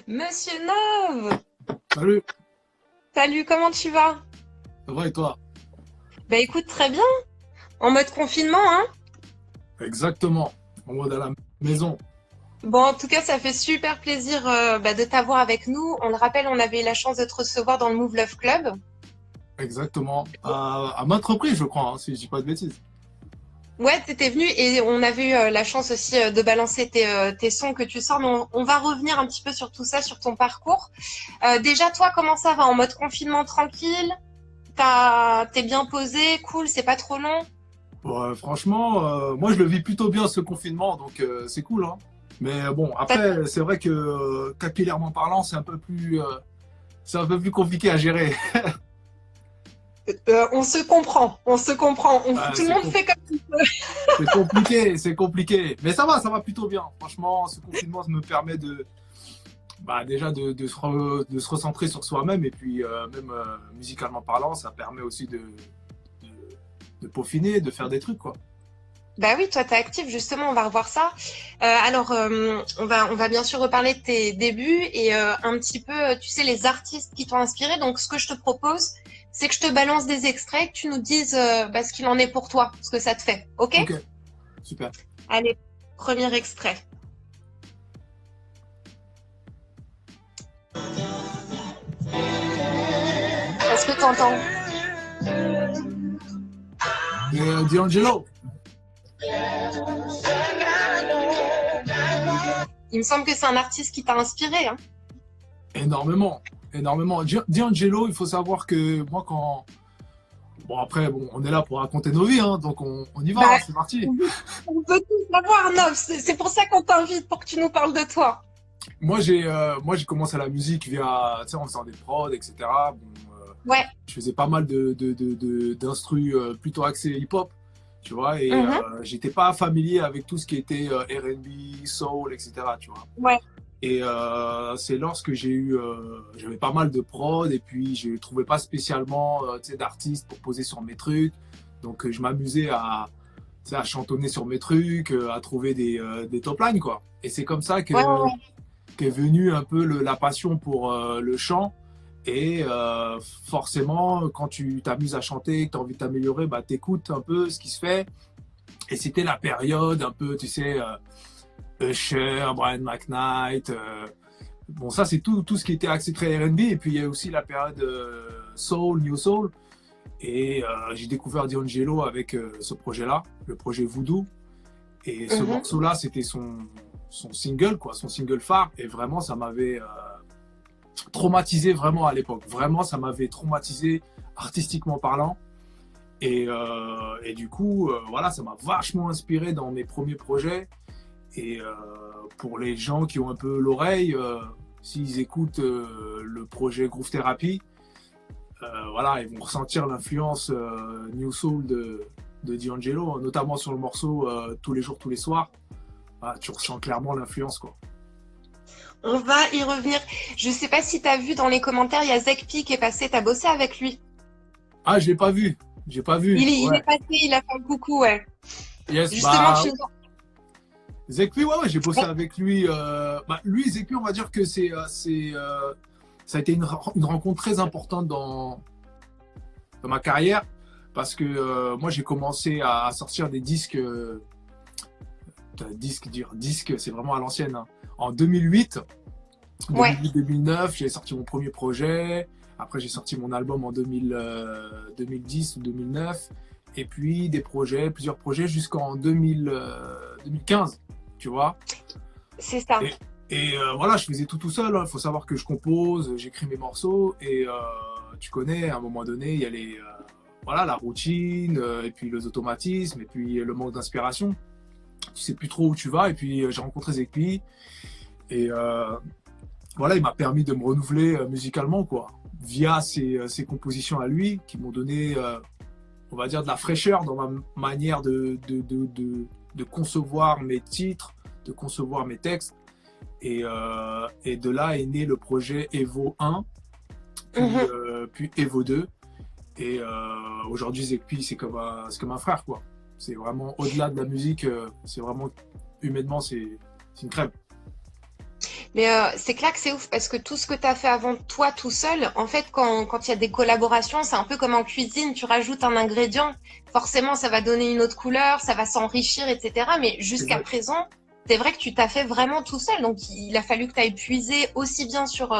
Monsieur Nov! Salut, Salut, comment tu vas? ça va et toi? Bah écoute, très bien. En mode confinement, hein? Exactement, en mode à la maison. Bon, en tout cas, ça fait super plaisir de t'avoir avec nous. On le rappelle, on avait eu la chance de te recevoir dans le Move Love Club. Exactement. À maintes reprises, je crois, hein, si je dis pas de bêtises. Ouais, t'étais venu et on avait eu la chance aussi de balancer tes sons que tu sors. Mais on va revenir un petit peu sur tout ça, sur ton parcours. Déjà, toi, comment ça va? En mode confinement tranquille? T'es bien posé? Cool, c'est pas trop long? Bon, franchement, moi je le vis plutôt bien ce confinement, donc c'est cool, hein. Mais bon, après, c'est vrai que capillairement parlant, c'est un peu plus compliqué à gérer. On se comprend, on se comprend. Ouais, Tout le monde fait comme. c'est compliqué, c'est compliqué. Mais ça va plutôt bien. Franchement, ce confinement me permet déjà de se recentrer sur soi-même et puis même musicalement parlant, ça permet aussi de, de peaufiner, de faire des trucs, quoi. Bah oui, toi, t'es actif, justement, on va revoir ça. On va bien sûr reparler de tes débuts et un petit peu, tu sais, les artistes qui t'ont inspiré. Donc, ce que je te propose, c'est que je te balance des extraits, que tu nous dises ce qu'il en est pour toi, ce que ça te fait. OK? Ok, super. Allez, premier extrait. Est-ce que t'entends? Et D'Angelo, Il me semble que c'est un artiste qui t'a inspiré, hein. énormément, énormément. D'Angelo, il faut savoir que moi, bon, après, bon, on est là pour raconter nos vies, hein, donc on y va, Bah, hein, c'est parti. on peut tout savoir, Nov. C'est pour ça qu'on t'invite, pour que tu nous parles de toi. Moi, j'ai commencé la musique via, tu sais, en faisant des prods, etc. Bon, Ouais. je faisais pas mal d'instrus plutôt axés hip-hop, tu vois, et Mhm. j'étais pas familier avec tout ce qui était R&B, soul, etc., tu vois. Ouais. Et c'est lorsque j'avais pas mal de prod et puis je trouvais pas spécialement tu sais, d'artistes pour poser sur mes trucs. Donc je m'amusais tu sais, à chantonner sur mes trucs, à trouver des top lines, quoi. Et c'est comme ça Ouais, ouais, ouais. qu'est venue un peu la passion pour le chant. Et forcément, quand tu t'amuses à chanter, que tu as envie de t'améliorer, bah, tu écoutes un peu ce qui se fait. Et c'était la période un peu, tu sais, Usher, Brian McKnight. Bon, ça, c'est tout ce qui était axé très R&B. Et puis, il y a aussi la période Soul, New Soul. Et j'ai découvert D'Angelo avec ce projet-là, le projet Voodoo. Et ce Mhm. morceau-là, c'était son single, quoi, son single phare. Et vraiment, ça m'avait traumatisé vraiment à l'époque. Vraiment, ça m'avait traumatisé artistiquement parlant. Et du coup, voilà, ça m'a vachement inspiré dans mes premiers projets. Et pour les gens qui ont un peu l'oreille, s'ils écoutent le projet Groove Therapy, voilà, ils vont ressentir l'influence New Soul de D'Angelo, notamment sur le morceau Tous les jours, tous les soirs. Voilà, tu ressens clairement l'influence, quoi. On va y revenir. Je sais pas si tu as vu dans les commentaires, il y a Zekpi qui est passé, tu as bossé avec lui. Ah, je l'ai pas vu. J'ai pas vu. Il est Ouais. passé, il a fait un coucou, ouais. Yes, Justement, bah Zekpi, ouais, j'ai bossé avec lui. Lui, Zekpi, on va dire que ça a été une rencontre très importante dans ma carrière parce que moi, j'ai commencé à sortir des disques, disque, c'est vraiment à l'ancienne, hein. En 2008, Ouais, 2008-2009, j'ai sorti mon premier projet. Après, j'ai sorti mon album en 2010 ou 2009. Et puis, plusieurs projets jusqu'en 2015, tu vois. c'est ça. Et, et voilà, je faisais tout seul, hein. Il faut savoir que je compose, j'écris mes morceaux. Et tu connais, à un moment donné, il y a voilà, la routine, et puis les automatismes, et puis le manque d'inspiration. Tu sais plus trop où tu vas. Et puis, j'ai rencontré Zekpi. Et voilà, il m'a permis de me renouveler musicalement, quoi, via ses compositions à lui, qui m'ont donné, on va dire, de la fraîcheur dans ma manière de concevoir mes titres, de concevoir mes textes. Et de là est né le projet Evo 1, Mhm. puis Evo 2. Et aujourd'hui, Zekpi, c'est comme un frère, quoi. C'est vraiment au-delà de la musique, c'est vraiment humainement, c'est une crème. Mais c'est clair que c'est ouf parce que tout ce que tu as fait avant toi tout seul, en fait, quand il y a des collaborations, c'est un peu comme en cuisine, tu rajoutes un ingrédient, forcément ça va donner une autre couleur, ça va s'enrichir, etc. Mais jusqu'à Exact. présent, c'est vrai que tu t'as fait vraiment tout seul. Donc il a fallu que tu ailles puiser aussi bien sur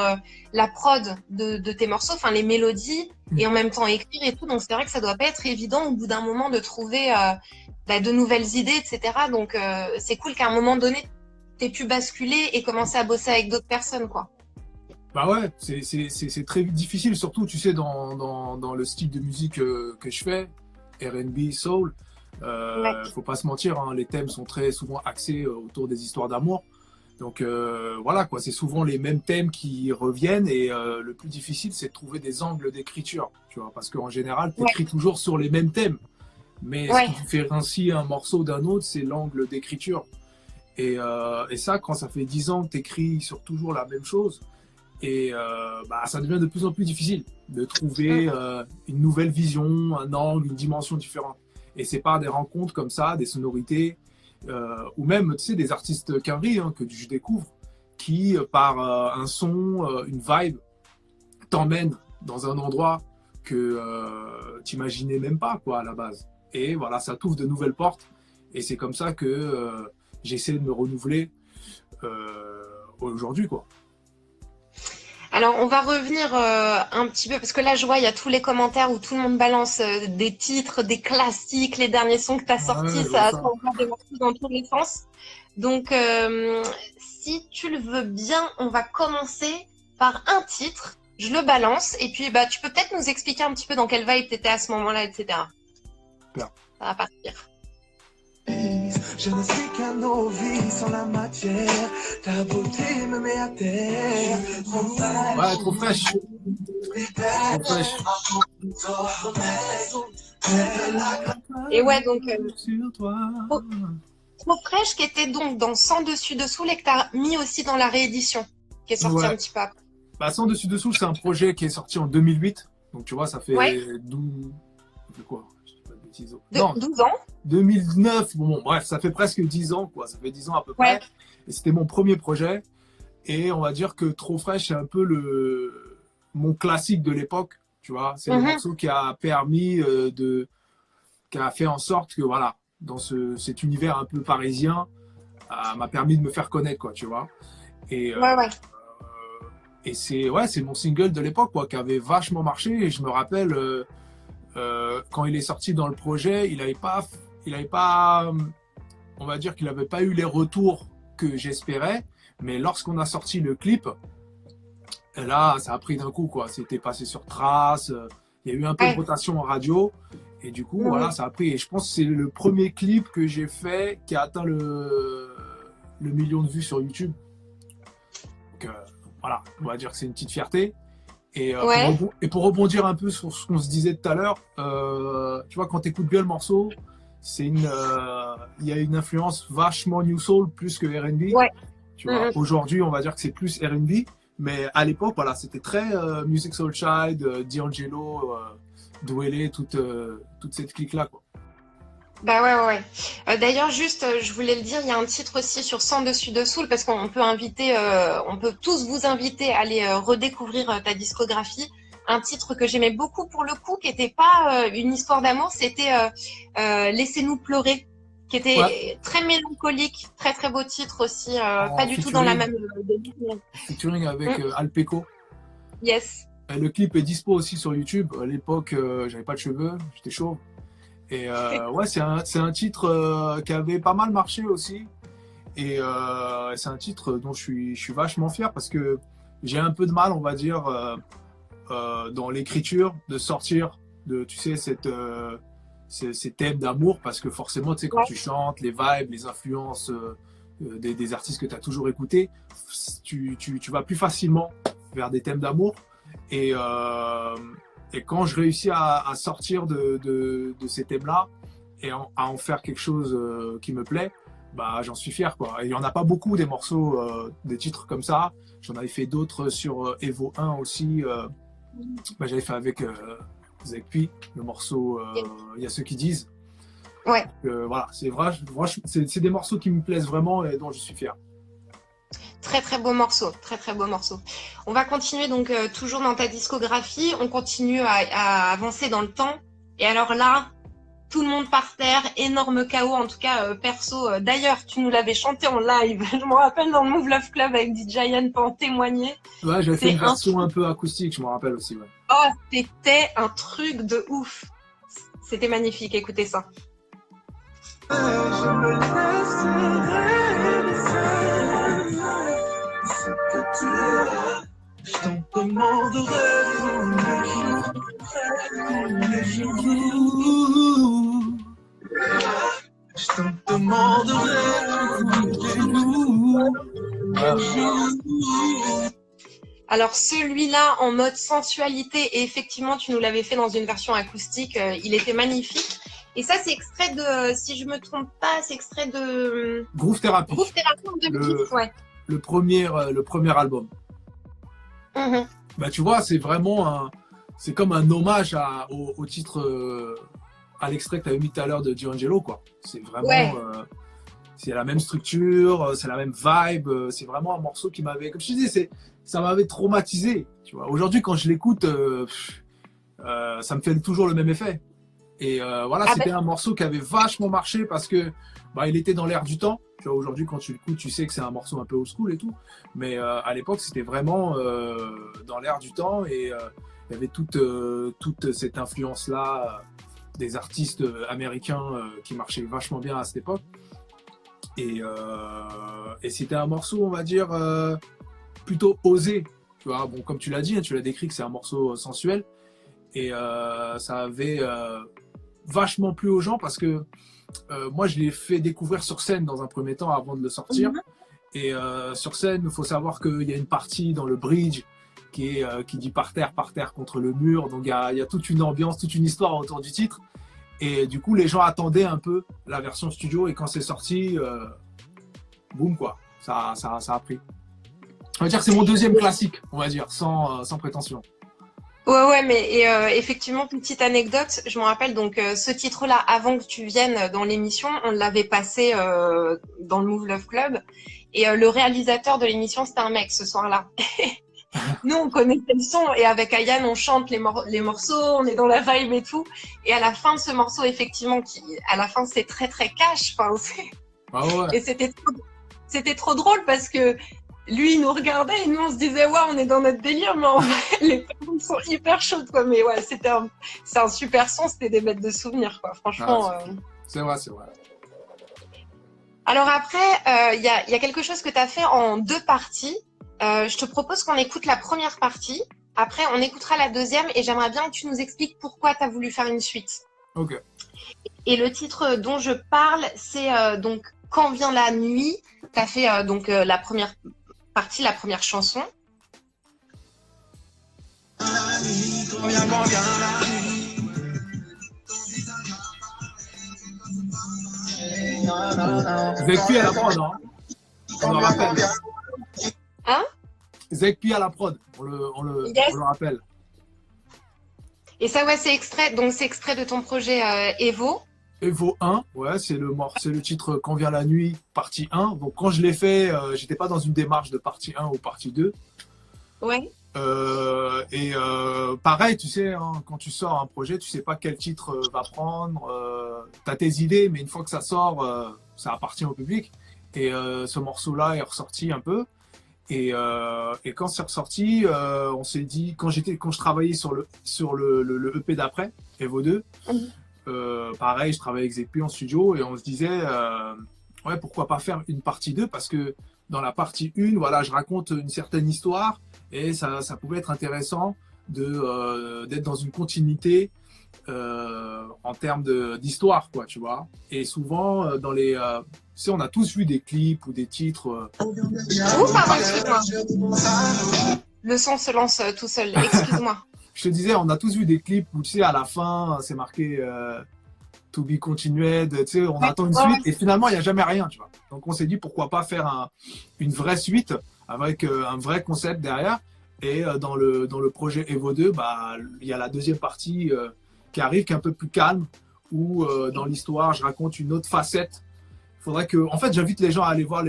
la prod de tes morceaux, enfin les mélodies, et en même temps écrire et tout. Donc c'est vrai que ça doit pas être évident au bout d'un moment de trouver de nouvelles idées, etc. Donc c'est cool qu'à un moment donné, t'aies pu basculer et commencer à bosser avec d'autres personnes, quoi. Bah ouais, c'est très difficile, surtout, tu sais, dans le style de musique que je fais, R&B, soul. Ouais. Faut pas se mentir, hein, les thèmes sont très souvent axés autour des histoires d'amour. Donc voilà, quoi, c'est souvent les mêmes thèmes qui reviennent et le plus difficile, c'est de trouver des angles d'écriture, tu vois, parce qu'en général, tu Ouais. écris toujours sur les mêmes thèmes. Mais ce Ouais. qui différencie un morceau d'un autre, c'est l'angle d'écriture. Et ça, quand ça fait 10 ans que tu écris sur toujours la même chose, et bah, ça devient de plus en plus difficile de trouver Mm. une nouvelle vision, un angle, une dimension différente. Et c'est par des rencontres comme ça, des sonorités, ou même, tu sais, des artistes qu'Henry, hein, que je découvre, qui, par un son, une vibe, t'emmènent dans un endroit que tu n'imaginais même pas, quoi, à la base. Et voilà, ça t'ouvre de nouvelles portes. Et c'est comme ça que j'essaie de me renouveler aujourd'hui, quoi. Alors, on va revenir un petit peu, parce que là, je vois, il y a tous les commentaires où tout le monde balance des titres, des classiques, les derniers sons que tu as Ouais, sortis, je vois ça ça. envoie des morceaux dans tous les sens. Donc, si tu le veux bien, on va commencer par un titre. Je le balance, et puis bah, tu peux peut-être nous expliquer un petit peu dans quelle vibe tu étais à ce moment-là, etc. Super. Ça va partir. Je ne suis qu'un novice sans la matière. Ta beauté me met à terre. Ouais, trop fraîche. Trop fraîche. Et ouais, donc, Sur toi. trop, trop fraîche qui était donc dans Sans dessus dessous et que tu as mis aussi dans la réédition, qui est sortie un Ouais. petit peu après. Bah, Sans dessus dessous, c'est un projet qui est sorti en 2008. Donc, tu vois, ça Ouais, fait 12. Ça fait quoi? Je dis pas de bêtises. de Non, 12 ans. 2009. Bon, bref, ça fait presque 10 ans, quoi. Ça fait 10 ans à peu Ouais, près. Et c'était mon premier projet. Et on va dire que Trop fraîche, c'est un peu mon classique de l'époque. Tu vois, c'est le mhm, morceau qui a permis qui a fait en sorte que, voilà, dans cet univers un peu parisien, m'a permis de me faire connaître, quoi, tu vois. Et, ouais, ouais. et c'est ouais, c'est mon single de l'époque, quoi, qui avait vachement marché. Et je me rappelle, quand il est sorti dans le projet, il avait pas, on va dire qu'il n'avait pas eu les retours que j'espérais. Mais lorsqu'on a sorti le clip, là, ça a pris d'un coup, quoi. C'était passé sur Trace. Il y a eu un peu de Ouais, rotation en radio. Et du coup, voilà, mhm. ça a pris. Et je pense que c'est le premier clip que j'ai fait qui a atteint le million de vues sur YouTube. Donc, voilà, on va dire que c'est une petite fierté. Ouais, Pour rebondir un peu sur ce qu'on se disait tout à l'heure, tu vois, quand tu écoutes bien le morceau, il y a une influence vachement New Soul plus que R&B. ouais. Tu vois, Mhm. aujourd'hui, on va dire que c'est plus R&B, mais à l'époque, voilà, c'était très Music Soul Child, D'Angelo, Dwele, toute cette clique-là, quoi. Bah ouais, ouais, ouais. D'ailleurs, juste, je voulais le dire, il y a un titre aussi sur Sans dessus dessous, parce qu'on peut inviter, on peut tous vous inviter à aller redécouvrir ta discographie. Un titre que j'aimais beaucoup pour le coup, qui n'était pas une histoire d'amour, c'était Laissez-nous pleurer, qui Ouais, était très mélancolique, très très beau titre aussi, pas en du tout dans la même featuring avec Mm, Alpeco. yes. Le clip est dispo aussi sur YouTube. À l'époque, j'avais pas de cheveux, j'étais chauve. Et ouais, c'est un titre qui avait pas mal marché aussi. Et c'est un titre dont je suis vachement fier parce que j'ai un peu de mal, on va dire, dans l'écriture, de sortir de, tu sais, ces thèmes d'amour parce que forcément, tu sais, quand Ouais, tu chantes, les vibes, les influences des artistes que tu as toujours écoutés, tu vas plus facilement vers des thèmes d'amour. Et, euh, et quand je réussis à sortir de ces thèmes-là et à en faire quelque chose qui me plaît, bah, j'en suis fier, quoi. Et il n'y en a pas beaucoup des morceaux, des titres comme ça. J'en avais fait d'autres sur Evo 1 aussi. Bah, j'avais fait avec Zekpi, le morceau Il y a ceux qui disent. ouais. Voilà, c'est vrai, c'est des morceaux qui me plaisent vraiment et dont je suis fier. Très très beau morceau, très très beau morceau. On va continuer donc toujours dans ta discographie, on continue à avancer dans le temps. Et alors là, tout le monde par terre, énorme chaos, en tout cas perso. D'ailleurs, tu nous l'avais chanté en live, je me rappelle dans le Move Love Club avec DJ Giant pour en témoigner. Ouais, j'avais fait une version un peu acoustique, je me rappelle aussi. Ouais. Oh, c'était un truc de ouf. C'était magnifique, écoutez ça. Je me laisserai ce que tu as. Je t'en demanderai tous les jours. Je t'en demanderai tous les jours. Alors celui-là en mode sensualité, et effectivement tu nous l'avais fait dans une version acoustique, il était magnifique. Et ça c'est extrait de, si je me trompe pas, c'est extrait de Groove Therapy. Groove Therapy en 2010, ouais. Le premier album. Mm-hmm. Bah tu vois, c'est vraiment c'est comme un hommage au titre, à l'extrait que tu avais mis tout à l'heure de D'Angelo, quoi. C'est vraiment, ouais. C'est la même structure, c'est la même vibe, c'est vraiment un morceau qui m'avait, comme je te disais, ça m'avait traumatisé, tu vois. Aujourd'hui, quand je l'écoute, ça me fait toujours le même effet. Et voilà, c'était un morceau qui avait vachement marché parce que bah, il était dans l'air du temps. Tu vois, aujourd'hui, quand tu l'écoutes, tu sais que c'est un morceau un peu old school et tout. Mais à l'époque, c'était vraiment dans l'air du temps et il y avait toute cette influence-là des artistes américains qui marchaient vachement bien à cette époque. Et c'était un morceau, on va dire, plutôt osé. Tu vois, bon, comme tu l'as dit, hein, tu l'as décrit que c'est un morceau sensuel. Et ça avait vachement plu aux gens parce que moi, je l'ai fait découvrir sur scène dans un premier temps avant de le sortir. Et sur scène, il faut savoir qu'il y a une partie dans le bridge qui dit par terre contre le mur. Donc, il y a toute une ambiance, toute une histoire autour du titre. Et du coup, les gens attendaient un peu la version studio. Et quand c'est sorti, boum, quoi. Ça a pris. On va dire que c'est mon deuxième classique, on va dire, sans prétention. Ouais, mais effectivement, petite anecdote, je me rappelle donc ce titre-là, avant que tu viennes dans l'émission, on l'avait passé dans le Move Love Club, et le réalisateur de l'émission, c'était un mec ce soir-là. Nous, on connaissait le son, et avec Ayane, on chante les morceaux, on est dans la vibe et tout, et à la fin de ce morceau, effectivement, à la fin, c'est très très cash, enfin, ah ouais. Et c'était trop drôle parce que lui, il nous regardait et nous, on se disait, ouais, on est dans notre délire, mais en vrai, les personnes sont hyper chaudes, quoi. Mais ouais, c'est un super son, c'était des bêtes de souvenirs, quoi. Franchement. Ah, c'est vrai. Alors après, il y a quelque chose que tu as fait en 2 parties. Je te propose qu'on écoute la première partie. Après, on écoutera la deuxième et j'aimerais bien que tu nous expliques pourquoi tu as voulu faire une suite. Ok. Et le titre dont je parle, c'est donc Quand vient la nuit. Tu as fait donc la première partie, la première chanson. Zekpi à la prod, hein. On le rappelle. Hein? Zekpi à la prod, on le rappelle. Et ça, ouais, c'est extrait. Donc, c'est extrait de ton projet Evo. Evo 1, ouais, c'est le titre Quand vient la nuit, partie 1. Donc, quand je l'ai fait, j'étais pas dans une démarche de partie 1 ou partie 2. Ouais. Pareil, tu sais, hein, quand tu sors un projet, tu sais pas quel titre va prendre. Tu as tes idées, mais une fois que ça sort, ça appartient au public. Et ce morceau-là est ressorti un peu. Et quand c'est ressorti, on s'est dit, quand je travaillais sur le EP d'après, Evo 2, pareil, je travaillais avec Zekpi en studio et on se disait, ouais, pourquoi pas faire une partie 2 parce que dans la partie 1, voilà, je raconte une certaine histoire et ça pouvait être intéressant d'être dans une continuité en termes d'histoire, quoi, tu vois. Et souvent, dans les... tu sais, on a tous vu des clips ou des titres... Pardon, excuse-moi. Le son se lance tout seul, excuse-moi. Je te disais, on a tous vu des clips où, tu sais, à la fin, c'est marqué To be continued, tu sais, on attend une suite et finalement, il n'y a jamais rien, tu vois. Donc, on s'est dit, pourquoi pas faire une vraie suite avec un vrai concept derrière. Et dans le projet Evo 2, bah, il y a la deuxième partie qui arrive, qui est un peu plus calme, où dans l'histoire, je raconte une autre facette. Faudrait que, en fait, j'invite les gens à aller voir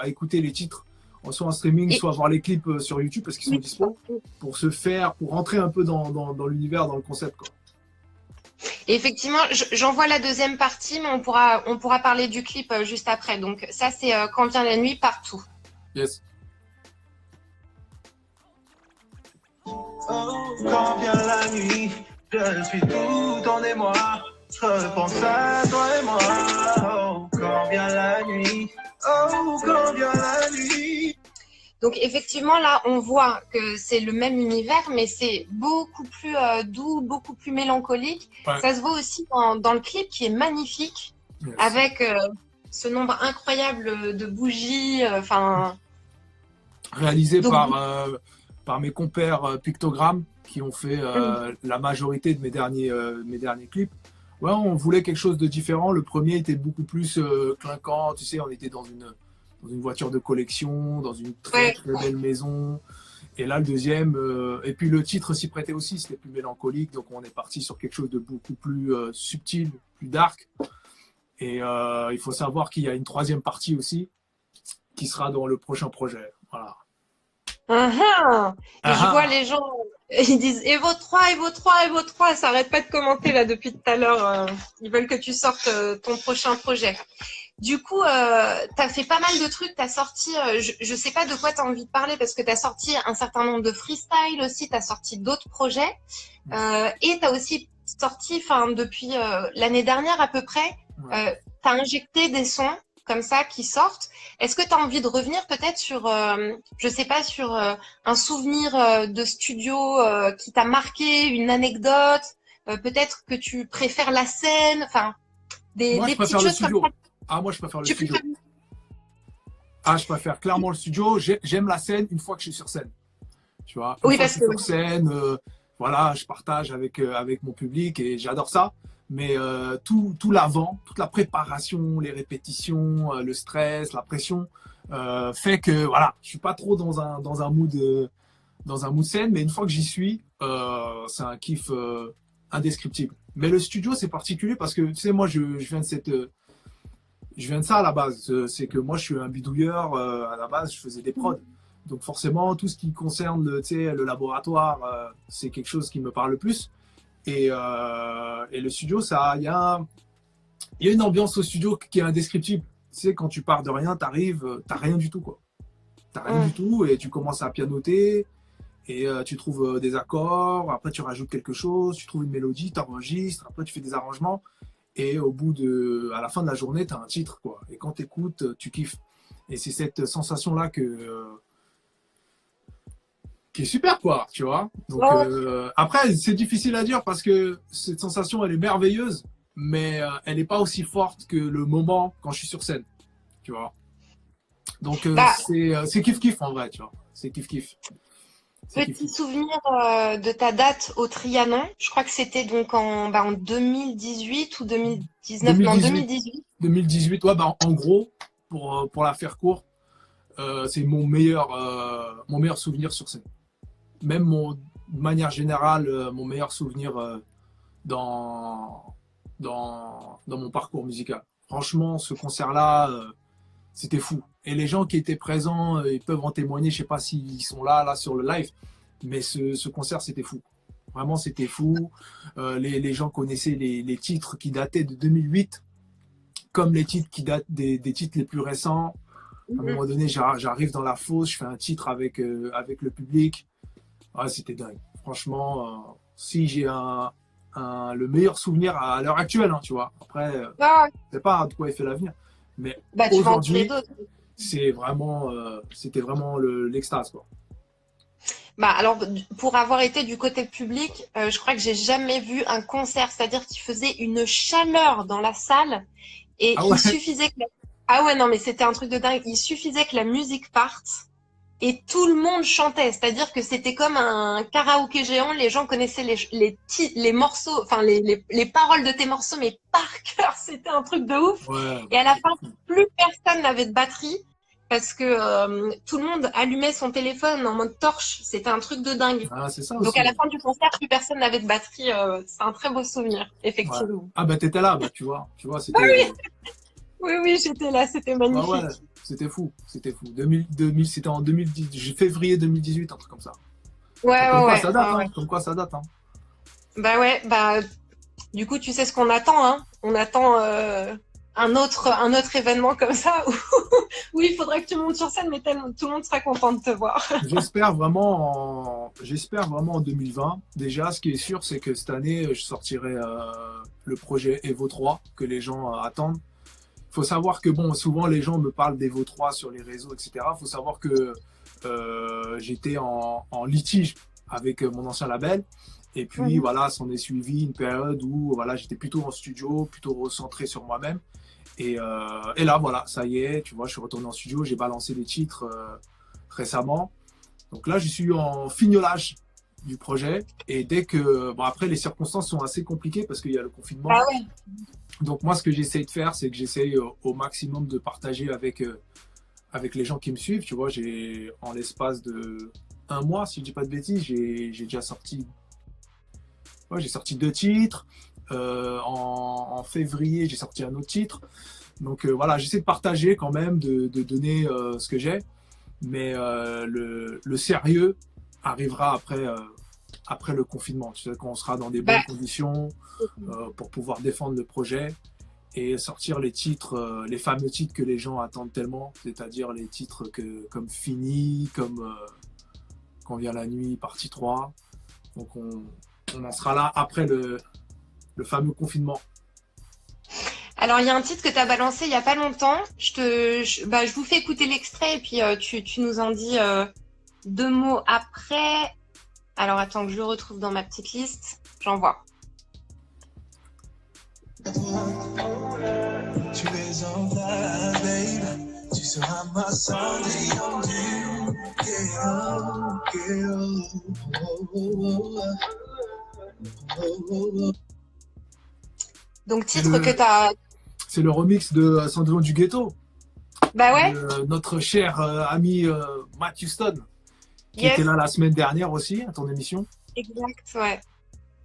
à écouter les titres soit en streaming, Et- soit voir les clips sur YouTube parce qu'ils sont dispo, pour rentrer un peu dans l'univers, dans le concept, quoi. Et effectivement, j'envoie la deuxième partie, mais on pourra parler du clip juste après. Donc ça, c'est Quand vient la nuit partout. Yes. Oh, quand vient la nuit, je suis tout en émoi. Je repense à toi et moi. Oh, quand vient la nuit, oh, quand vient la nuit. Donc effectivement, là, on voit que c'est le même univers, mais c'est beaucoup plus doux, beaucoup plus mélancolique. Ouais. Ça se voit aussi dans le clip qui est magnifique, Yes. avec ce nombre incroyable de bougies. Enfin, Réalisé donc, par mes compères Pictogram qui ont fait la majorité de mes derniers clips. Ouais, on voulait quelque chose de différent. Le premier était beaucoup plus clinquant. Tu sais, on était dans une voiture de collection, dans une très belle maison. Et là, le deuxième, et puis le titre s'y prêtait aussi, c'était plus mélancolique. Donc, on est parti sur quelque chose de beaucoup plus subtil, plus dark. Et il faut savoir qu'il y a une troisième partie aussi qui sera dans le prochain projet. Voilà. Et je vois les gens, ils disent Evo 3, Evo 3, Evo 3. Ça arrête pas de commenter là depuis tout à l'heure. Ils veulent que tu sortes ton prochain projet. Du coup, tu as fait pas mal de trucs. Tu as sorti, je sais pas de quoi tu as envie de parler parce que tu as sorti un certain nombre de freestyle aussi. Tu as sorti d'autres projets. Et tu as aussi sorti, depuis l'année dernière à peu près, tu as injecté des sons comme ça qui sortent. Est-ce que tu as envie de revenir peut-être sur, je sais pas, sur un souvenir de studio qui t'a marqué, une anecdote, peut-être que tu préfères la scène, enfin, des Moi, je petites préfère le choses comme studio. ça. Ah, moi, je préfère le Tu studio. préfères... Ah, je préfère clairement le studio. J'aime la scène une fois que je suis sur scène. Tu vois, Oui, fois que parce je que suis sur scène, voilà, je partage avec mon public et j'adore ça. Mais tout l'avant, toute la préparation, les répétitions, le stress, la pression, fait que voilà, je suis pas trop dans un mood scène, mais une fois que j'y suis, c'est un kiff indescriptible. Mais le studio, c'est particulier parce que tu sais, moi, je viens de ça à la base. C'est que moi, je suis un bidouilleur. À la base, je faisais des prods. Donc forcément, tout ce qui concerne le laboratoire, c'est quelque chose qui me parle le plus. Et le studio, il y a une ambiance au studio qui est indescriptible. Tu sais, quand tu pars de rien, t'as rien du tout, quoi. T'as rien du tout et tu commences à pianoter et tu trouves des accords. Après, tu rajoutes quelque chose, tu trouves une mélodie, t'enregistres. Après, tu fais des arrangements et à la fin de la journée, t'as un titre, quoi. Et quand t'écoutes, tu kiffes. Et c'est cette sensation-là qui est super, quoi, tu vois. Donc après, c'est difficile à dire parce que cette sensation, elle est merveilleuse, mais elle n'est pas aussi forte que le moment quand je suis sur scène, tu vois. Donc c'est kiff-kiff en vrai, tu vois. C'est kiff-kiff. Petit souvenir de ta date au Trianon. Je crois que c'était donc en 2018 ou 2019. Non, 2018. 2018, ouais, bah, en gros, pour la faire court, c'est mon meilleur souvenir sur scène. Même de manière générale, mon meilleur souvenir dans mon parcours musical. Franchement, ce concert-là, c'était fou. Et les gens qui étaient présents, ils peuvent en témoigner. Je sais pas s'ils sont là sur le live, mais ce concert, c'était fou. Vraiment, c'était fou. Les gens connaissaient les titres qui dataient de 2008, comme les titres qui datent des titres les plus récents. À un moment donné, j'arrive dans la fosse, je fais un titre avec le public. Ouais, c'était dingue. Franchement, si j'ai le meilleur souvenir à l'heure actuelle, hein, tu vois. Après, je sais pas de quoi est fait l'avenir. Mais aujourd'hui, c'était vraiment l'extase, quoi. Alors, pour avoir été du côté public, je crois que j'ai jamais vu un concert, c'est-à-dire qu'il faisait une chaleur dans la salle et il suffisait que ah ouais, non, mais c'était un truc de dingue. Il suffisait que la musique parte et tout le monde chantait. C'est-à-dire que c'était comme un karaoké géant. Les gens connaissaient les morceaux, enfin les paroles de tes morceaux, mais par cœur, c'était un truc de ouf. Ouais. Et à la fin, plus personne n'avait de batterie parce que tout le monde allumait son téléphone en mode torche. C'était un truc de dingue. Ah, c'est ça Donc aussi. à la fin du concert, plus personne n'avait de batterie. C'est un très beau souvenir, effectivement. Ouais. Ah bah t'étais là, bah tu vois, c'était. Oui, oui, j'étais là, c'était Bah ouais, magnifique. c'était fou, c'était fou. 2000, c'était en 2010, février 2018, un truc comme ça. Ouais, Comme ouais, quoi ouais, ça date, ouais, hein, ouais. comme quoi ça date, hein. Bah ouais, bah du coup, tu sais ce qu'on attend, hein. On attend un autre événement comme ça où, où il faudra que tu montes sur scène, mais tout le monde sera content de te voir. J'espère vraiment en 2020. Déjà, ce qui est sûr, c'est que cette année, je sortirai le projet Evo 3 que les gens attendent. Il faut savoir que, bon, souvent les gens me parlent d'Evo 3 sur les réseaux, etc. Il faut savoir que j'étais en litige avec mon ancien label. Et puis, Mhm. voilà, s'en est suivi une période où voilà, j'étais plutôt en studio, plutôt recentré sur moi-même. Et là, voilà, ça y est, tu vois, je suis retourné en studio, j'ai balancé des titres récemment. Donc là, je suis en fignolage du projet. Et dès que, bon, après, les circonstances sont assez compliquées parce qu'il y a le Ah confinement. ouais. Donc moi, ce que j'essaie de faire, c'est que j'essaie au maximum de partager avec les gens qui me suivent. Tu vois, en l'espace de un mois, si je dis pas de bêtises, j'ai déjà sorti, ouais, j'ai sorti 2 titres. En février, j'ai sorti un autre titre. Donc voilà, j'essaie de partager quand même, de donner ce que j'ai. Mais le sérieux arrivera après le confinement. Tu sais, quand on sera dans des bonnes Bah, conditions pour pouvoir défendre le projet et sortir les titres, les fameux titres que les gens attendent tellement, c'est-à-dire les titres comme Fini, comme Quand vient la nuit, partie 3. Donc on en sera là après le fameux confinement. alors il y a un titre que tu as balancé il y a pas longtemps. Bah, je vous fais écouter l'extrait et puis tu nous en dis deux mots après. Alors attends que je le retrouve dans ma petite liste. J'envoie. Tu es en place, babe. Tu seras ma cendrillon du Donc C'est titre que le, tu as... c'est le remix de Cendrillon du Ghetto, Bah de ouais, notre cher ami Matt Houston, qui était yes, là la semaine dernière aussi à ton émission. exact, ouais.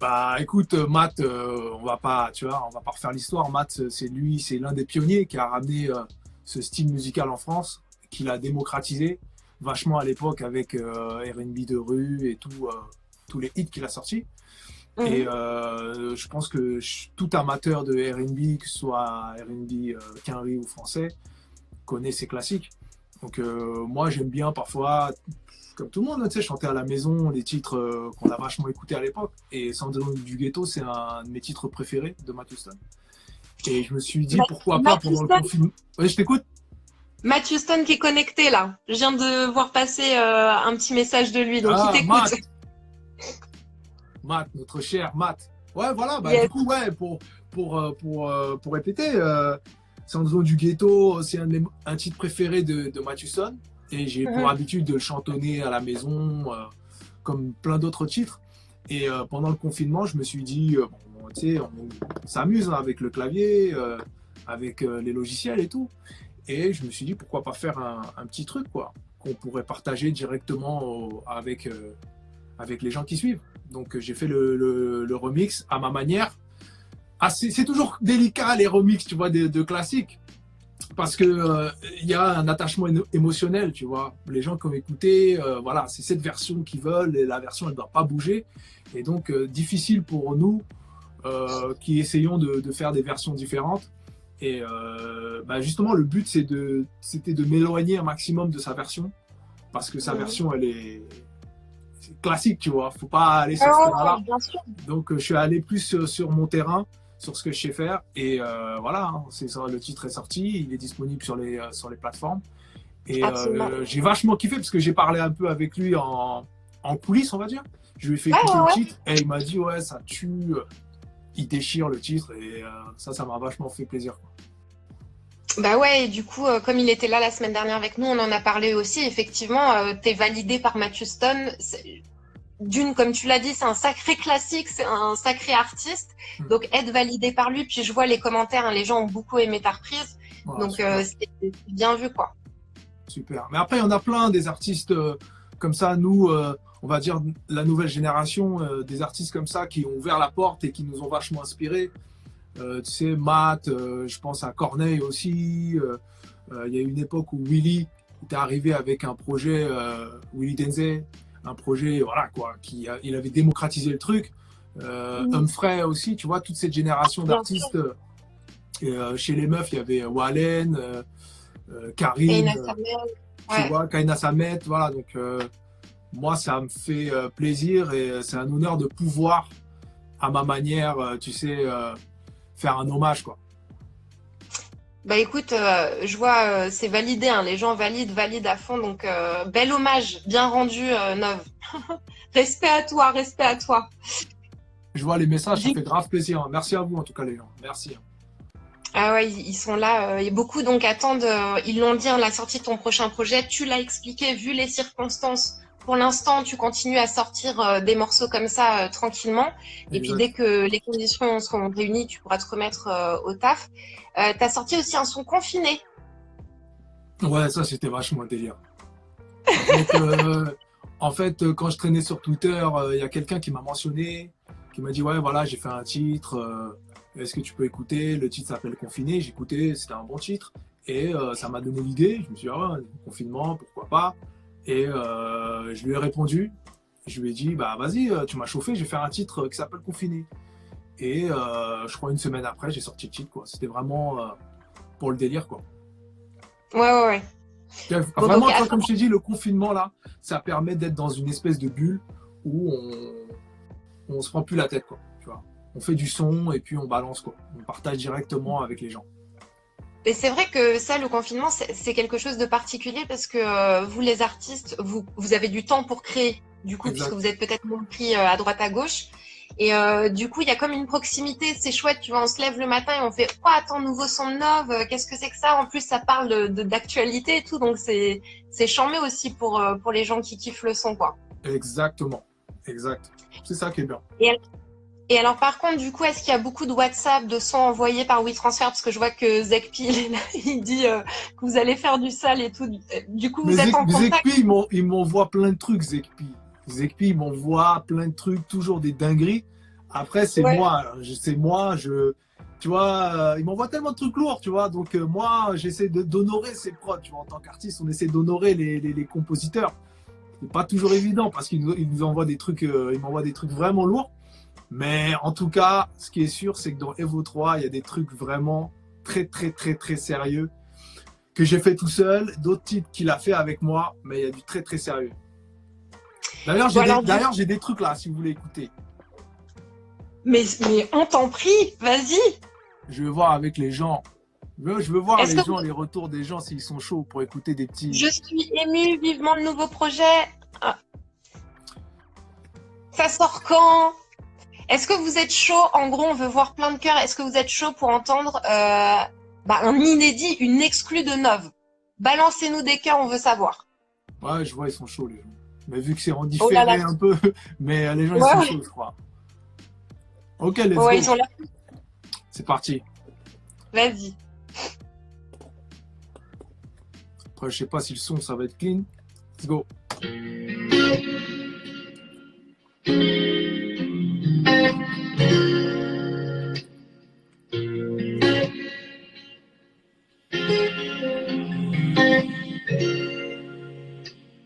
Bah écoute, Matt, on va pas, tu vois, on va pas refaire l'histoire. Matt, c'est l'un des pionniers qui a ramené ce style musical en France, qui l'a démocratisé vachement à l'époque avec R&B de rue et tous les hits qu'il a sortis. Et Mhm. je pense que tout amateur de R&B, que ce soit R&B quinri ou français, connaît ces classiques. Donc moi j'aime bien parfois, comme tout le monde, tu sais, chanter à la maison les titres qu'on a vachement écoutés à l'époque. Et Sandrine du Ghetto, c'est un de mes titres préférés de Matt Houston. Et je me suis dit pourquoi pas Matt pendant le Houston, confinement. Ouais, je t'écoute. Matt Houston qui est connecté là. Je viens de voir passer un petit message de lui, donc il Ah, t'écoute. Matt, notre cher Matt. Ouais, voilà, bah du Yes. coup, ouais, pour répéter, Sandrine du Ghetto, c'est un titre préféré de Matt Houston. Et j'ai pour Mhm. habitude de le chantonner à la maison, comme plein d'autres titres. Et pendant le confinement, je me suis dit, bon, tu sais, on s'amuse hein, avec le clavier, avec les logiciels et tout. Et je me suis dit, pourquoi pas faire un petit truc, quoi, qu'on pourrait partager directement avec les gens qui suivent. Donc j'ai fait le remix à ma manière. Ah, c'est toujours délicat les remix, tu vois, de classiques. Parce que y a un attachement émotionnel, tu vois. Les gens qui ont écouté, voilà, c'est cette version qu'ils veulent et la version elle ne doit pas bouger. Et donc difficile pour nous qui essayons de faire des versions différentes. Et bah, justement le but c'était de m'éloigner un maximum de sa version parce que sa Mhm. version elle est classique, tu vois. Faut pas aller Ah sur ce ouais, terrain-là. ouais, bien sûr. Donc je suis allé plus sur mon terrain, sur ce que je sais faire. Et voilà, hein, c'est ça, le titre est sorti, il est disponible sur les plateformes. Et Absolument. j'ai vachement kiffé parce que j'ai parlé un peu avec lui en coulisses, on va dire. Je lui ai fait Ouais, écouter ouais, le ouais. titre et il m'a dit ouais, ça tue. Il déchire le titre et ça m'a vachement fait plaisir. Bah ouais, et du coup, comme il était là la semaine dernière avec nous, on en a parlé aussi. Effectivement, t'es validé par Matt Houston. D'une, comme tu l'as dit, c'est un sacré classique, c'est un sacré artiste. Hmm. Donc, être validé par lui, puis je vois les commentaires, hein, les gens ont beaucoup aimé ta reprise. Voilà, Donc, super. c'est bien vu, quoi. Super. Mais après, il y en a plein des artistes comme ça. Nous, on va dire la nouvelle génération, des artistes comme ça qui ont ouvert la porte et qui nous ont vachement inspirés. Tu sais, Matt, je pense à Corneille aussi. Il y a une époque où Willy était arrivé avec un projet, Willy Denzey, un projet, voilà quoi, il avait démocratisé le truc. Humphrey aussi, tu vois, toute cette génération d'artistes. Chez les meufs, il y avait Wallen, Karine, tu vois, Kaina Samet, voilà. Donc, moi, ça me fait plaisir et c'est un honneur de pouvoir, à ma manière, tu sais, faire un hommage, quoi. Bah écoute, je vois, c'est validé, hein, les gens valident à fond, donc bel hommage, bien rendu, Nov. Respect à toi, respect à toi. Je vois les messages, ça fait grave plaisir. Merci à vous, en tout cas, les gens. Merci. Ah ouais, ils sont là, et beaucoup donc attendent, ils l'ont dit, hein, la sortie de ton prochain projet, tu l'as expliqué, vu les circonstances. Pour l'instant, tu continues à sortir des morceaux comme ça tranquillement. Et puis dès que les conditions seront réunies, tu pourras te remettre au taf. Tu as sorti aussi un son confiné. Ouais, ça c'était vachement délire. En fait, quand je traînais sur Twitter, il y a quelqu'un qui m'a mentionné, qui m'a dit ouais voilà j'ai fait un titre, est-ce que tu peux écouter? Le titre s'appelle Confiné, j'ai écouté, c'était un bon titre. Et ça m'a donné l'idée, je me suis dit ah ouais, confinement, pourquoi pas. Et je lui ai répondu, je lui ai dit bah vas-y, tu m'as chauffé, je vais faire un titre qui s'appelle Confiné. Et je crois une semaine après, j'ai sorti le titre, quoi. C'était vraiment pour le délire, quoi. Ouais. Vraiment, donc, comme je t'ai dit, le confinement, là, ça permet d'être dans une espèce de bulle où on se prend plus la tête, quoi. Tu vois. On fait du son et puis on balance, quoi. On partage directement avec les gens. Et c'est vrai que ça, le confinement, c'est quelque chose de particulier parce que vous, les artistes, vous avez du temps pour créer, du coup, puisque vous êtes peut-être moins pris à droite, à gauche. Et du coup, il y a comme une proximité, c'est chouette, tu vois, on se lève le matin et on fait « Oh, attends, nouveau son de Nov, qu'est-ce que c'est que ça ?» En plus, ça parle d'actualité et tout, donc c'est charmé aussi pour les gens qui kiffent le son, quoi. Exactement, exact. C'est ça qui est bien. Et alors, par contre, du coup, est-ce qu'il y a beaucoup de WhatsApp, de sons envoyés par WeTransfer? Parce que je vois que Zekpi, il est là, il dit que vous allez faire du sale et tout. Du coup, vous êtes en contact? Zekpi, il m'envoie plein de trucs, Zekpi. Zekpi, il m'envoie plein de trucs, toujours des dingueries. Après, c'est moi, tu vois, il m'envoie tellement de trucs lourds, tu vois. Donc, moi, j'essaie d'honorer ses prods, tu vois. En tant qu'artiste, on essaie d'honorer les compositeurs. C'est pas toujours évident parce qu'il nous envoie des trucs, il m'envoie des trucs vraiment lourds. Mais en tout cas, ce qui est sûr, c'est que dans Evo 3, il y a des trucs vraiment très, très, très, très sérieux que j'ai fait tout seul, d'autres titres qu'il a fait avec moi, mais il y a du très, très sérieux. D'ailleurs, j'ai des trucs là, si vous voulez écouter. Mais on t'en prie, vas-y. Je vais voir avec les gens. Je veux voir les retours des gens s'ils sont chauds pour écouter des petits. Je suis émue, vivement le nouveau projet. Ah. Ça sort quand? Est-ce que vous êtes chaud? En gros, on veut voir plein de cœurs. Est-ce que vous êtes chaud pour entendre un inédit, une exclue de Nov? Balancez-nous des cœurs, on veut savoir. Ouais, je vois, ils sont chauds les gens. Mais vu que c'est en différé un peu, mais les gens ils sont chauds, je crois. Ok, let's go. Ils sont là. C'est parti. Vas-y. Après, je sais pas si le son ça va être clean. Let's go.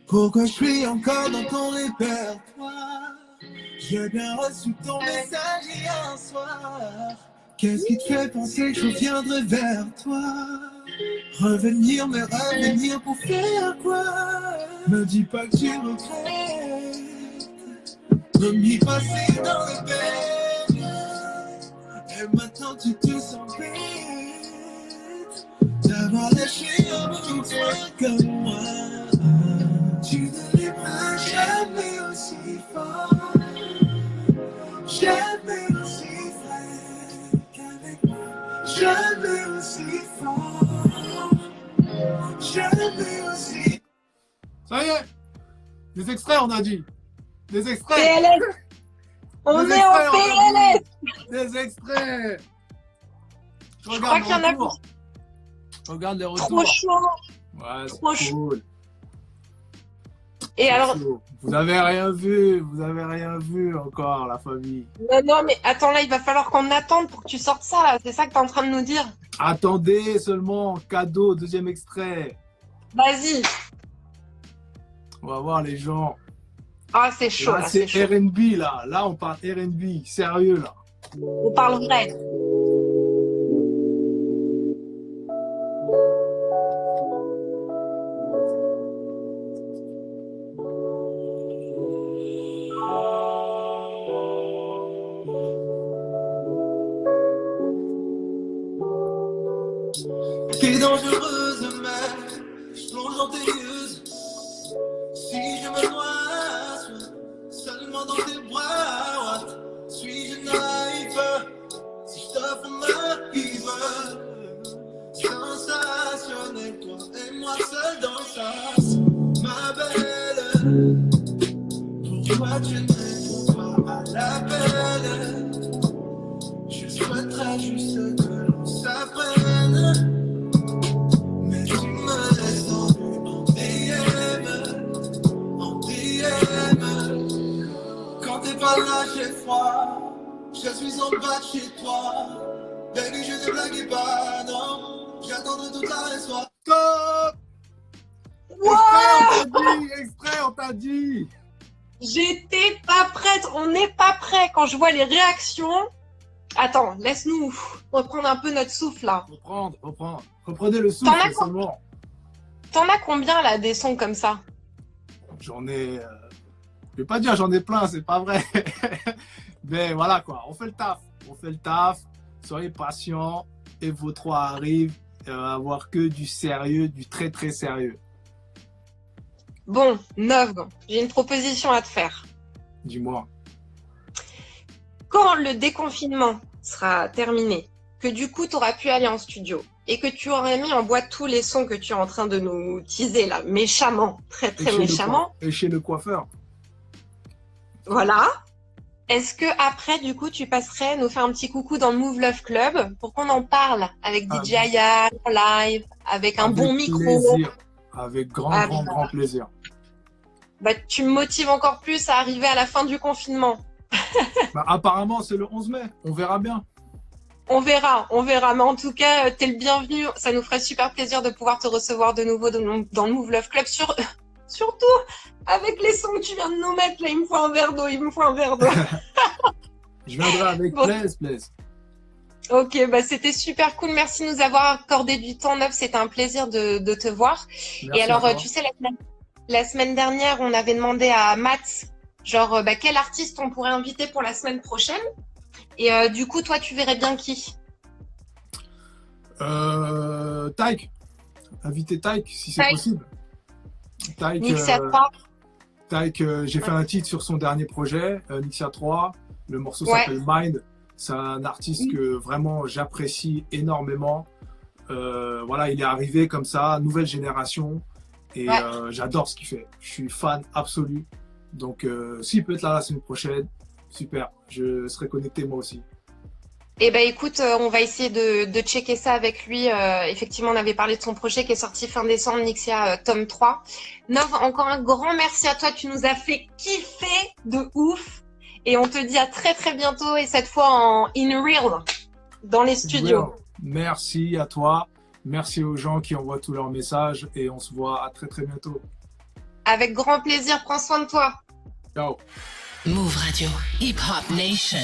Pourquoi je suis encore dans ton répertoire? J'ai bien reçu ton message hier soir. Qu'est-ce qui te fait penser que je reviendrai vers toi? Revenir, mais revenir pour faire quoi? Me dis pas que tu regrettes de m'y passer dans le bec. Et maintenant tu te sens bête d'avoir lâché un bout de toi comme moi. Tu ne l'aimeras jamais aussi fort, jamais aussi vrai qu'avec moi, jamais aussi fort, jamais aussi. Ça y est, des extraits on a dit, des extraits. PLS. On est en PLS. Des extraits. Je crois qu'il y en a plus. Regarde les retours. Trop chaud. Ouais, trop cool. Et alors, vous avez rien vu encore, la famille. non, mais attends, là, il va falloir qu'on attende pour que tu sortes ça, là. C'est ça que tu es en train de nous dire? Attendez seulement, cadeau, deuxième extrait. Vas-y. On va voir les gens. Ah, c'est chaud, là, c'est chaud. R&B, là. Là, on parle R&B, sérieux, là. On parle vrai. T'es dangereuse, mec, je plonge dans tes yeux. Si je me noie, seulement dans tes bras, suis-je naïf? Si je t'offre ma vive, sensationnel, toi et moi seul dans le sas, ma belle. Pourquoi tu ne réponds pas à l'appel? Je souhaiterais juste que l'on s'apprenne. Mais tu me laisses en DM. Quand t'es pas là, j'ai froid. Je suis en bas de chez toi. Baby, je ne blague pas, non. J'attendrai toute la soirée. Stop! Extrait, on t'a dit. J'étais pas prête, on n'est pas prêt. Quand je vois les réactions... Attends, laisse-nous reprendre un peu notre souffle, là. Reprendre. Reprenez le souffle seulement. T'en as combien, là, des sons comme ça? J'en ai... Je vais pas dire j'en ai plein, c'est pas vrai. Mais voilà, quoi. On fait le taf. Soyez patients. Et vos 3 arrivent. Et on va avoir que du sérieux, du très, très sérieux. Bon, Nov, j'ai une proposition à te faire. Dis-moi. Quand le déconfinement sera terminé, que du coup tu auras pu aller en studio et que tu aurais mis en boîte tous les sons que tu es en train de nous teaser là, méchamment, très très méchamment. Et chez le coiffeur. Voilà. Est-ce que après du coup tu passerais nous faire un petit coucou dans le Move Love Club pour qu'on en parle avec DJ Aya en live, avec un bon micro. Plaisir. Avec grand plaisir. Bah, tu me motives encore plus à arriver à la fin du confinement. Bah, apparemment, c'est le 11 mai. On verra bien. On verra. Mais en tout cas, t'es le bienvenu. Ça nous ferait super plaisir de pouvoir te recevoir de nouveau dans le Move Love Club. Surtout avec les sons que tu viens de nous mettre. Là, il me faut un verre d'eau. Je viendrai avec plaise. Ok, bah c'était super cool. Merci de nous avoir accordé du temps, Nov. C'était un plaisir de te voir. Merci. Et alors, tu sais, la semaine dernière, on avait demandé à Matt, genre, quel artiste on pourrait inviter pour la semaine prochaine. Et du coup, toi, tu verrais bien qui? Taïk. Inviter Taïk, si c'est possible. Taïk, Nixia 3. Taïk, j'ai fait un titre sur son dernier projet, Nixia 3. Le morceau s'appelle Mind. C'est un artiste que vraiment j'apprécie énormément. Voilà, il est arrivé comme ça, nouvelle génération. Et j'adore ce qu'il fait. Je suis fan absolu. Donc, s'il peut être là la semaine prochaine, super. Je serai connecté moi aussi. Eh ben écoute, on va essayer de checker ça avec lui. Effectivement, on avait parlé de son projet qui est sorti fin décembre, Nixia tome 3. Nov, encore un grand merci à toi. Tu nous as fait kiffer de ouf. Et on te dit à très très bientôt et cette fois en in real, dans les studios. Merci à toi. Merci aux gens qui envoient tous leurs messages et on se voit à très très bientôt. Avec grand plaisir, prends soin de toi. Ciao. Move Radio, Hip Hop Nation.